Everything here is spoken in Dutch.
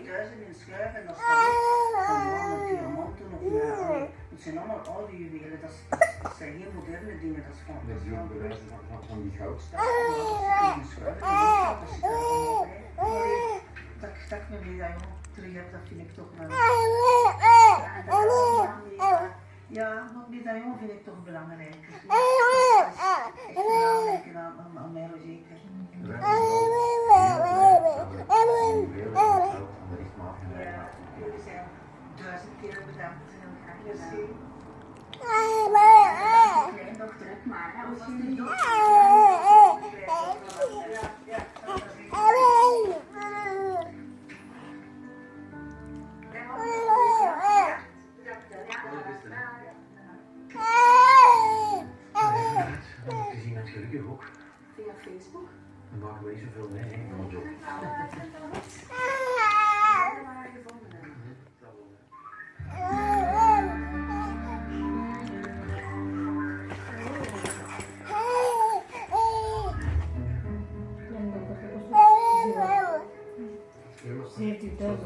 10.000 inschrijven en dat staat ook van mannen, diamanten of het zijn allemaal oude juwelen, dat zijn geen moderne dingen, dat is van... Dat is ook bewijzen van die goudstaaf. Dat ik mijn medaillon terug heb, dat vind ik toch wel... Ja, maar medaillon vind ik toch belangrijk. Echt belangrijk aan mij zeker. Ja, jullie zijn 1000 keer bedankt. Merci. Kleindochter ook maar, hè? Of was het niet? Gezien als gelukkig ook. Via Facebook? Dan maken we niet zoveel mee, hè, van ons op. Ze heeft u thuis.